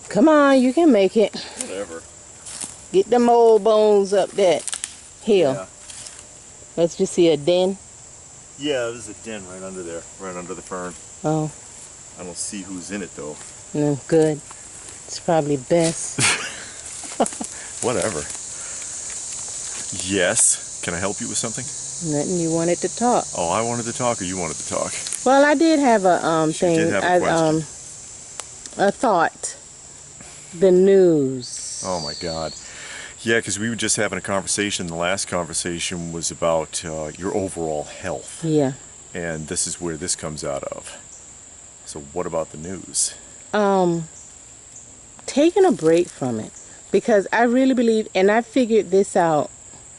Come on, you can make it. Whatever. Get them old bones up that hill. Yeah. Let's just see a den. Yeah, there's a den right under there, right under the fern. Oh. I don't see who's in it though. No, good. It's probably best. Whatever. Yes. Can I help you with something? Nothing. You wanted to talk. Oh, I wanted to talk, or you wanted to talk? Well, I did have a She did have a question. A thought. The news. Oh my God. Yeah, because we were just having a conversation. The last conversation was about your overall health. Yeah. And this is where this comes out of. So what about the news? Taking a break from it, because I really believe, and I figured this out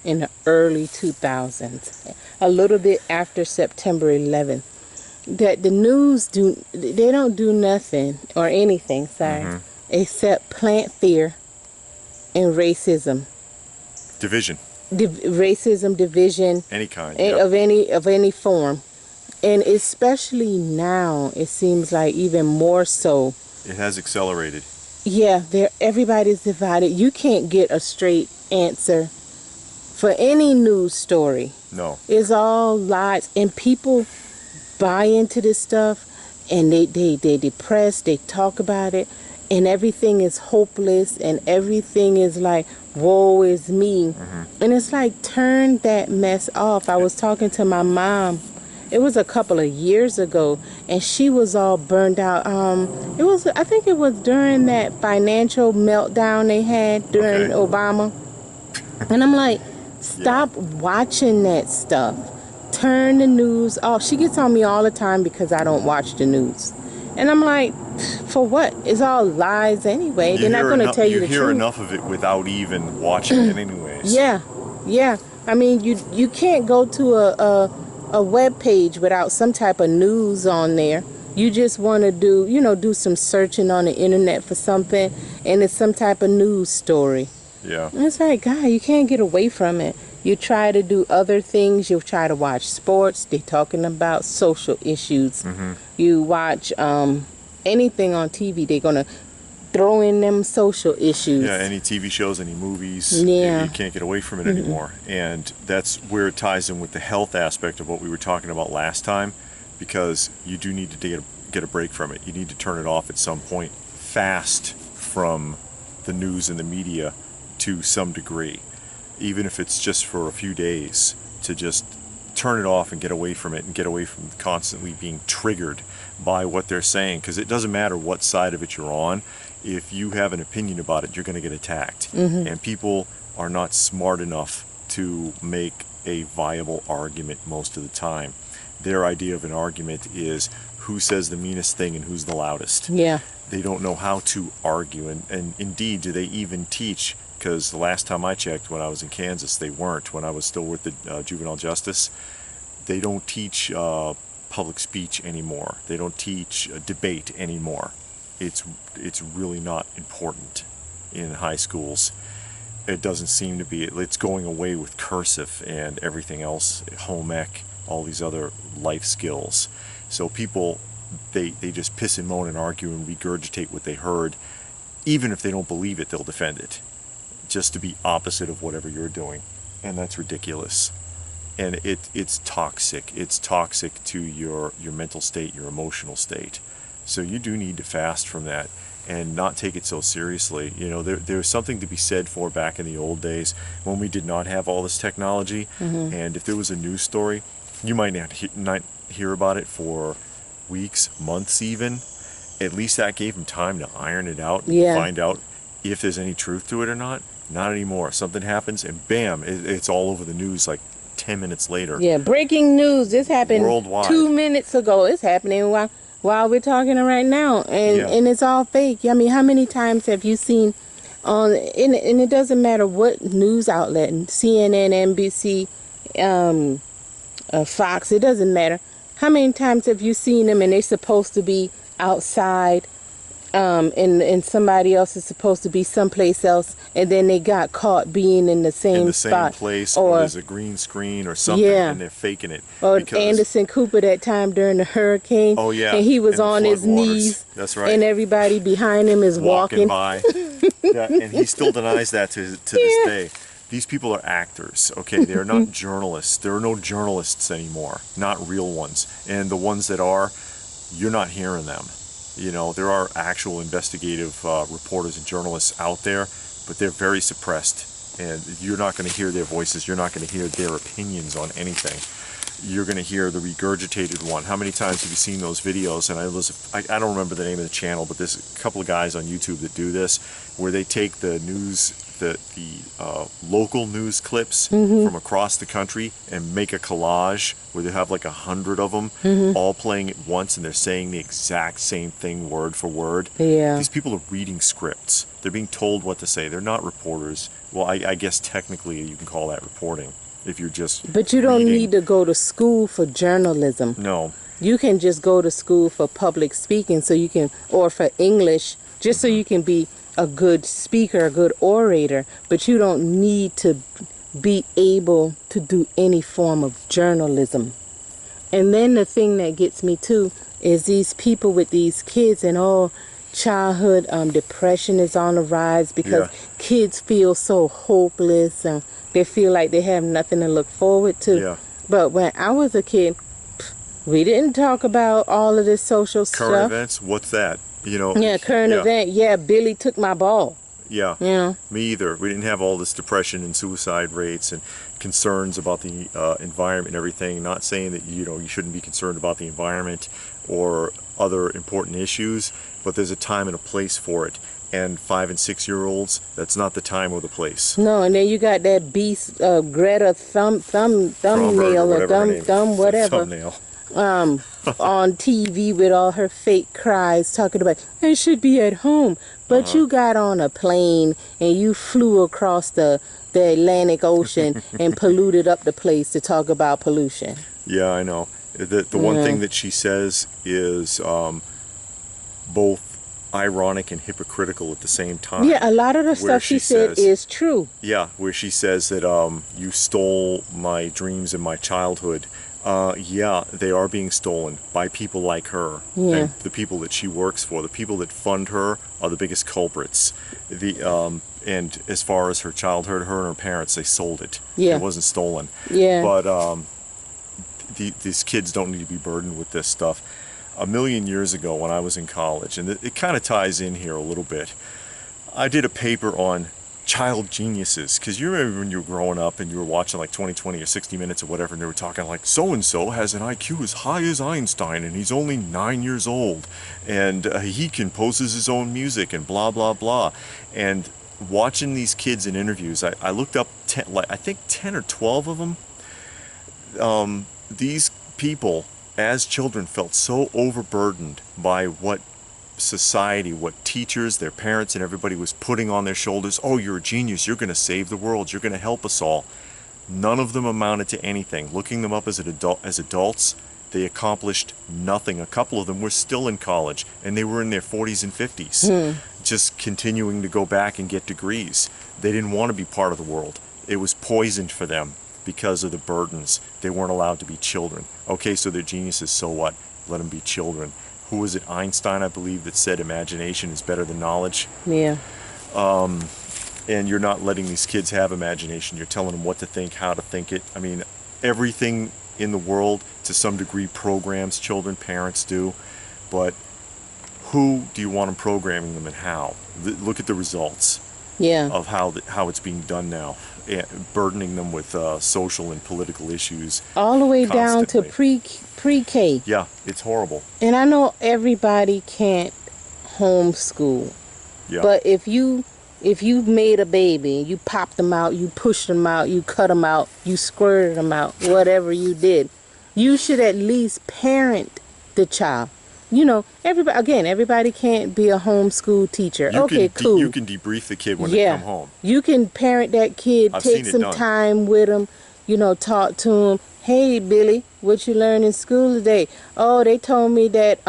in the early 2000s, a little bit after September 11th, that the news they don't do nothing or anything, sorry, except plant fear and racism. Division. Racism, division, Any kind. of any form, and especially now, it seems like even more so. It has accelerated. Yeah, everybody's divided. You can't get a straight answer for any news story. No. It's all lies, and people buy into this stuff, and they're depressed. They talk about it, and everything is hopeless, and everything is like, woe is me. And it's like, turn that mess off. I was talking to my mom. It was a couple of years ago, and she was all burned out. I think it was during that financial meltdown they had during Obama. And I'm like, stop watching that stuff. Turn the news off. She gets on me all the time because I don't watch the news. And I'm like, for what? It's all lies anyway. They're not going to tell you the truth. You hear enough of it without even watching it anyways. Yeah. I mean, you can't go to a web page without some type of news on there. You just want to do some searching on the internet for something, and it's some type of news story. Yeah. And it's like, God, you can't get away from it. You try to do other things. You try to watch sports. They're talking about social issues. You watch anything on TV, they're going to throw in them social issues. Yeah, any TV shows, any movies, yeah. You can't get away from it anymore. And that's where it ties in with the health aspect of what we were talking about last time, because you do need to get a break from it. You need to turn it off at some point, fast from the news and the media to some degree, even if it's just for a few days, to just turn it off and get away from it, and get away from constantly being triggered by what they're saying, because it doesn't matter what side of it you're on. If you have an opinion about it, you're going to get attacked. And people are not smart enough to make a viable argument most of the time. Their idea of an argument is who says the meanest thing and who's the loudest. Yeah. They don't know how to argue, and indeed, do they even teach? Because the last time I checked, when I was in Kansas, they weren't. When I was still with the juvenile justice, they don't teach public speech anymore. They don't teach debate anymore. It's really not important in high schools. It doesn't seem to be. It's going away with cursive and everything else, home ec, all these other life skills. So people, they just piss and moan and argue and regurgitate what they heard. Even if they don't believe it, they'll defend it, just to be opposite of whatever you're doing. And that's ridiculous. And it's toxic. It's toxic to your mental state, your emotional state. So you do need to fast from that and not take it so seriously. You know, there's something to be said for back in the old days when we did not have all this technology. And if there was a news story, you might not hear about it for weeks, months even. At least that gave them time to iron it out and find out if there's any truth to it or not. Not anymore. Something happens and bam, it's all over the news like 10 minutes later. Yeah, breaking news. This happened worldwide. 2 minutes ago. It's happening while we're talking right now, and it's all fake. I mean, how many times have you seen on, and it doesn't matter what news outlet, CNN, NBC, Fox, it doesn't matter. How many times have you seen them and they're supposed to be outside and somebody else is supposed to be someplace else, and then they got caught being in the same in the same spot. place, or there's a green screen or something, Yeah. and they're faking it. Or Because, Anderson Cooper that time during the hurricane, oh yeah, and he was and the on his floodwaters. knees, That's right. and everybody behind him is walking. by. Yeah, and he still denies that to this day. These people are actors, okay? They're not journalists. There are no journalists anymore, not real ones. And the ones that are, you're not hearing them. You know, there are actual investigative reporters and journalists out there, but they're very suppressed. And you're not going to hear their voices. You're not going to hear their opinions on anything. You're going to hear the regurgitated one. How many times have you seen those videos? And I don't remember the name of the channel, but there's a couple of guys on YouTube that do this, where they take the news, the local news clips from across the country and make a collage where they have like 100 of them all playing at once, and they're saying the exact same thing word for word. Yeah. These people are reading scripts. They're being told what to say. They're not reporters. Well, I guess technically you can call that reporting. If you're just But you don't reading. need to go to school for journalism. No. You can just go to school for public speaking, so you can, or for English, just so you can be a good speaker, a good orator. But you don't need to be able to do any form of journalism. And then the thing that gets me too is these people with these kids, and all childhood depression is on the rise because kids feel so hopeless, and they feel like they have nothing to look forward to. Yeah. But when I was a kid, we didn't talk about all of this social Current stuff. events? What's that? You know. Yeah, current event. Yeah, Billy took my ball. Yeah. You know. Me either. We didn't have all this depression and suicide rates and concerns about the environment and everything. Not saying that you shouldn't be concerned about the environment or other important issues, but there's a time and a place for it. And 5 and 6 year olds, that's not the time or the place. No, and then you got that beast Greta thumbnail or thumb whatever Thumbnail. on TV with all her fake cries talking about I should be at home, but you got on a plane and you flew across the Atlantic Ocean and polluted up the place to talk about pollution. Yeah, I know. The one thing that she says is both ironic and hypocritical at the same time. Yeah, a lot of the stuff she said is true. Yeah, where she says that you stole my dreams and my childhood. Yeah, they are being stolen by people like her. Yeah. And the people that she works for. The people that fund her are the biggest culprits. And as far as her childhood, her and her parents, they sold it. Yeah. It wasn't stolen. Yeah. But these kids don't need to be burdened with this stuff. A million years ago when I was in college, and it kind of ties in here a little bit, I did a paper on child geniuses, because you remember when you were growing up and you were watching like 20 or 60 Minutes or whatever, and they were talking like so-and-so has an IQ as high as Einstein and he's only 9 years old and he composes his own music and blah blah blah. And watching these kids in interviews, I looked up 10 or 12 of them. These people as children felt so overburdened by what society, what teachers, their parents, and everybody was putting on their shoulders. Oh, you're a genius, you're going to save the world, you're going to help us all. None of them amounted to anything. Looking them up as adults, they accomplished nothing. A couple of them were still in college, and they were in their 40s and 50s, just continuing to go back and get degrees. They didn't want to be part of the world. It was poisoned for them because of the burdens. They weren't allowed to be children. Okay, so they're geniuses, so what? Let them be children. Who was it, Einstein, I believe, that said imagination is better than knowledge? Yeah. And you're not letting these kids have imagination. You're telling them what to think, how to think it. I mean, everything in the world, to some degree, programs children, parents do. But who do you want them programming them and how? Look at the results of how it's being done now. Burdening them with social and political issues. All the way constantly. down to pre-K. Yeah, it's horrible. And I know everybody can't homeschool. Yeah. But if you made a baby, you popped them out, you pushed them out, you cut them out, you squirted them out, whatever you did, you should at least parent the child. You know, everybody can't be a homeschool teacher. Cool. You can debrief the kid when they come home. You can parent that kid, take some time with him, talk to him. Hey, Billy, what you learned in school today? Oh, they told me that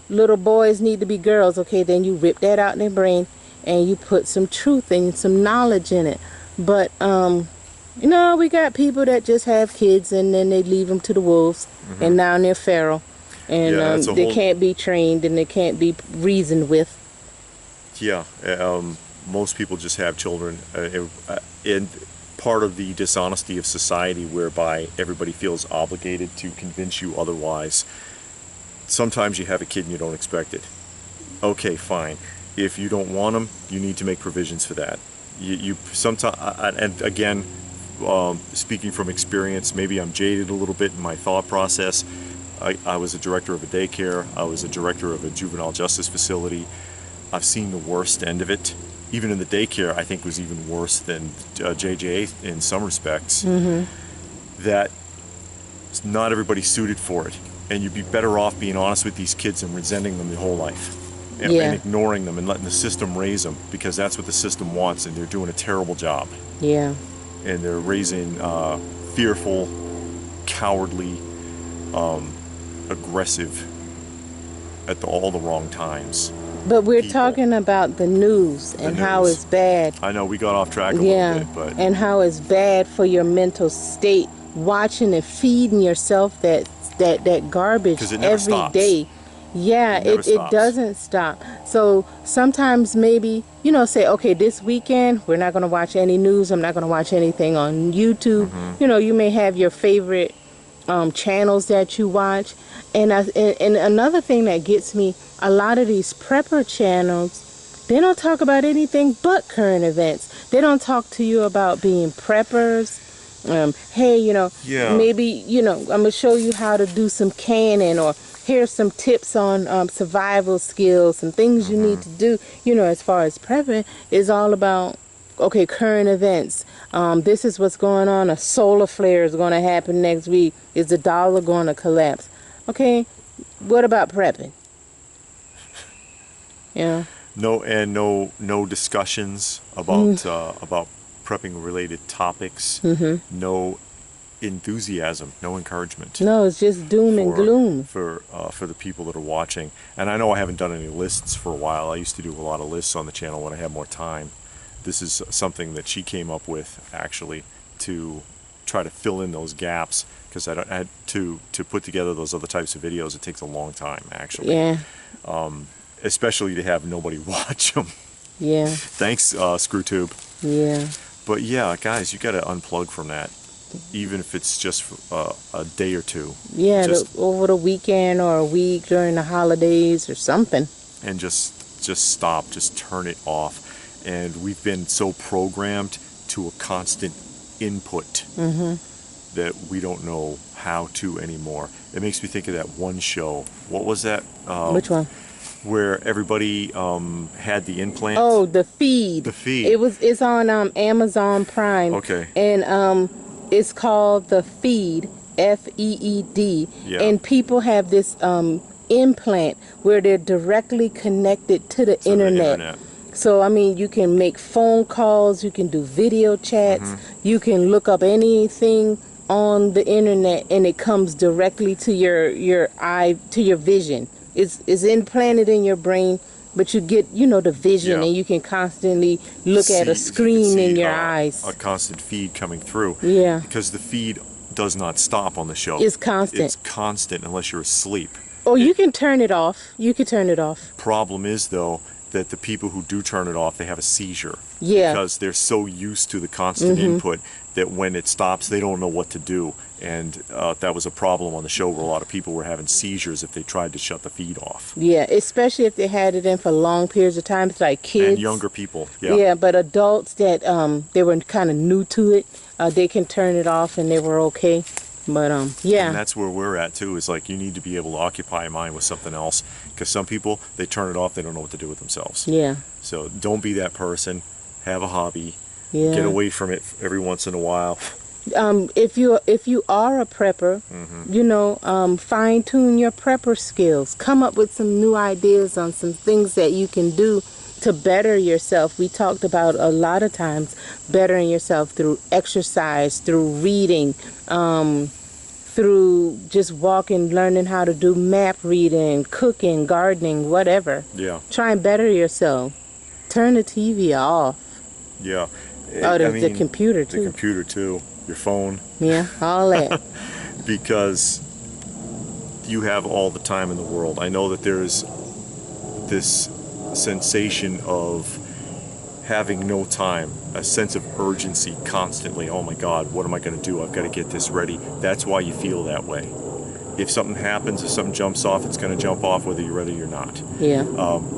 little boys need to be girls. Okay, then you rip that out in their brain and you put some truth and some knowledge in it. But you know, we got people that just have kids and then they leave them to the wolves, and now they're feral, and they can't be trained and they can't be reasoned with. Yeah, most people just have children, and part of the dishonesty of society whereby everybody feels obligated to convince you otherwise. Sometimes you have a kid and you don't expect it. Okay, fine. If you don't want them, you need to make provisions for that. You sometimes, and again, speaking from experience, maybe I'm jaded a little bit in my thought process. I was a director of a daycare. I was a director of a juvenile justice facility. I've seen the worst end of it. Even in the daycare, I think was even worse than JJ in some respects. That not everybody's suited for it, and you'd be better off being honest with these kids and resenting them their whole life, and ignoring them and letting the system raise them, because that's what the system wants, and they're doing a terrible job. Yeah. And they're raising fearful, cowardly, aggressive at all the wrong times. But we're talking about the news and how it's bad. I know we got off track a little bit, but and how it's bad for your mental state, watching and feeding yourself that garbage every day. Yeah, it doesn't stop. So sometimes maybe, you know, say, okay, this weekend we're not going to watch any news. I'm not going to watch anything on YouTube. You know, you may have your favorite channels that you watch. And another thing that gets me, a lot of these prepper channels, they don't talk about anything but current events. They don't talk to you about being preppers. Hey, you know, maybe, you know, I'm going to show you how to do some canning, or here's some tips on survival skills and things you need to do. You know, as far as prepping, is all about, okay, current events. This is what's going on. A solar flare is going to happen next week. Is the dollar going to collapse? Okay, what about prepping? Yeah. No discussions about prepping related topics. No enthusiasm, no encouragement. No, it's just doom and gloom for the people that are watching. And I know I haven't done any lists for a while. I used to do a lot of lists on the channel when I had more time. This is something that she came up with, actually, to try to fill in those gaps, because I had to put together those other types of videos. It takes a long time, actually. Yeah. Especially to have nobody watch them. Yeah. Thanks, ScrewTube. Yeah. But yeah, guys, you got to unplug from that, even if it's just a day or two. Yeah, over the weekend or a week during the holidays or something. And just stop, just turn it off. And we've been so programmed to a constant input that we don't know how to anymore. It makes me think of that one show. What was that? Which one? Where everybody had the implant. Oh, The Feed. The Feed. It's on Amazon Prime. Okay. And it's called The Feed, FEED. Yeah. And people have this implant where they're directly connected to the internet. So, I mean, you can make phone calls, you can do video chats, you can look up anything on the internet, and it comes directly to your eye, to your vision. It's implanted in your brain, but you get, you know, the vision, and you can constantly look at a screen in your eyes. A constant feed coming through. Yeah. Because the feed does not stop on the show. It's constant. It's constant unless you're asleep. Oh, you can turn it off. You can turn it off. Problem is, though, that the people who do turn it off, they have a seizure. Yeah. Because they're so used to the constant input that when it stops, they don't know what to do. And that was a problem on the show, where a lot of people were having seizures if they tried to shut the feed off. Yeah, especially if they had it in for long periods of time. It's like kids. And younger people. Yeah. Yeah, but adults that they were kind of new to it, they can turn it off and they were okay. But yeah. And that's where we're at too, is like, you need to be able to occupy your mind with something else, because some people, they turn it off, they don't know what to do with themselves. Yeah. So don't be that person. Have a hobby. Yeah. Get away from it every once in a while. If you are a prepper, you know, fine tune your prepper skills. Come up with some new ideas on some things that you can do to better yourself. We talked about a lot of times bettering yourself through exercise, through reading, through just walking, learning how to do map reading, cooking, gardening, whatever. Yeah. Try and better yourself. Turn the TV off. Yeah. Oh, the computer too. The computer too. Your phone. Yeah, all that. Because you have all the time in the world. I know that there's this sensation of having no time, a sense of urgency constantly. Oh my God, what am I going to do? I've got to get this ready. That's why you feel that way. If something happens, if something jumps off, it's going to jump off whether you're ready or not. Yeah.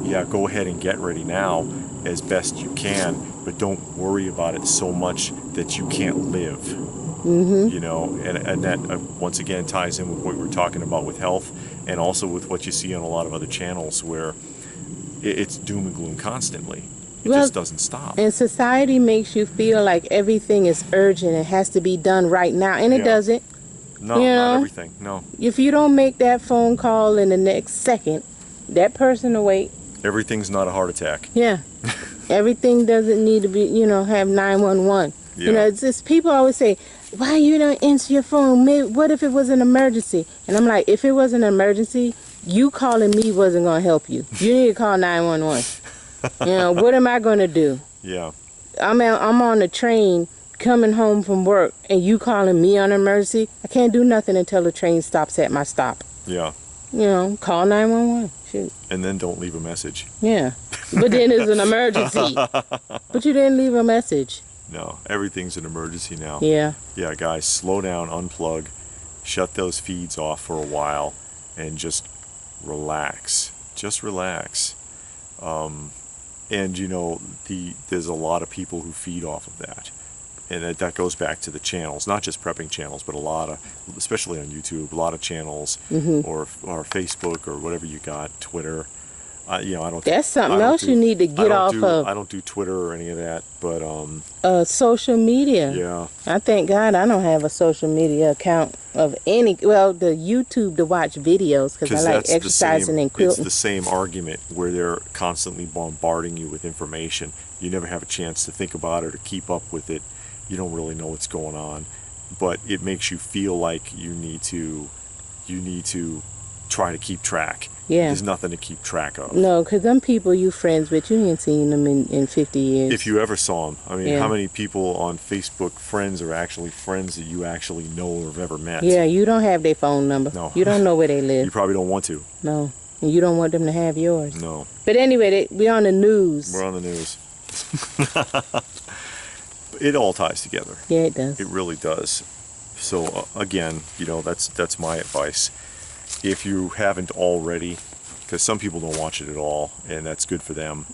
Yeah, go ahead and get ready now as best you can, but don't worry about it so much that you can't live. Mm-hmm. You know, and that once again ties in with what we were talking about with health, and also with what you see on a lot of other channels where it's doom and gloom constantly. It just doesn't stop. And society makes you feel like everything is urgent. It has to be done right now. And it doesn't. No, you know, not everything. No. If you don't make that phone call in the next second, that person will wait. Everything's not a heart attack. Yeah. Everything doesn't need to be, have 911. Yeah. It's just people always say, why you don't answer your phone? What if it was an emergency? And I'm like, if it was an emergency, you calling me wasn't going to help you. You need to call 911. What am I going to do? Yeah. I'm on the train coming home from work and you calling me on an emergency. I can't do nothing until the train stops at my stop. Yeah. Call 911. Shoot. And then don't leave a message. Yeah. But then it's an emergency. But you didn't leave a message. No, everything's an emergency now. Yeah. Yeah, guys, slow down, unplug, shut those feeds off for a while, and just relax. Just relax. And there's a lot of people who feed off of that. And that goes back to the channels, not just prepping channels, but a lot of, especially on YouTube, a lot of channels, or Facebook, or whatever you got, Twitter. I don't. That's something else you need to get off of. I don't do Twitter or any of that, but social media. Yeah. I thank God I don't have a social media account of any. Well, the YouTube to watch videos because I like exercising and quilting. It's the same argument where they're constantly bombarding you with information. You never have a chance to think about it or keep up with it. You don't really know what's going on, but it makes you feel like you need to try to keep track. Yeah. There's nothing to keep track of. No, because them people you friends with, you ain't seen them in 50 years. If you ever saw them. I mean, how many people on Facebook friends are actually friends that you actually know or have ever met? Yeah, you don't have their phone number. No. You don't know where they live. You probably don't want to. No. And you don't want them to have yours. No. But anyway, we're on the news. We're on the news. It all ties together. Yeah, it does. It really does. So, again, that's my advice. If you haven't already, because some people don't watch it at all, and that's good for them,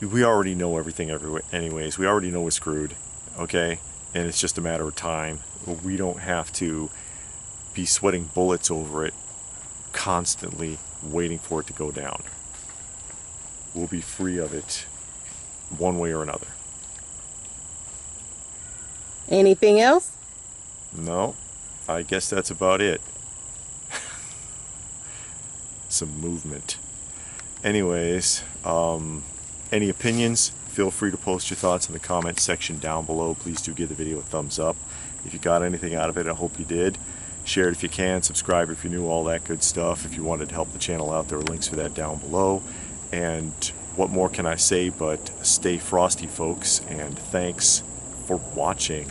we already know everything anyways. We already know we're screwed, okay? And it's just a matter of time. We don't have to be sweating bullets over it, constantly waiting for it to go down. We'll be free of it one way or another. Anything else? No, I guess that's about it. Some movement. Anyways, any opinions? Feel free to post your thoughts in the comments section down below. Please do give the video a thumbs up. If you got anything out of it, I hope you did. Share it if you can. Subscribe if you're new, all that good stuff. If you wanted to help the channel out, there are links for that down below. And what more can I say but stay frosty, folks, and thanks for watching.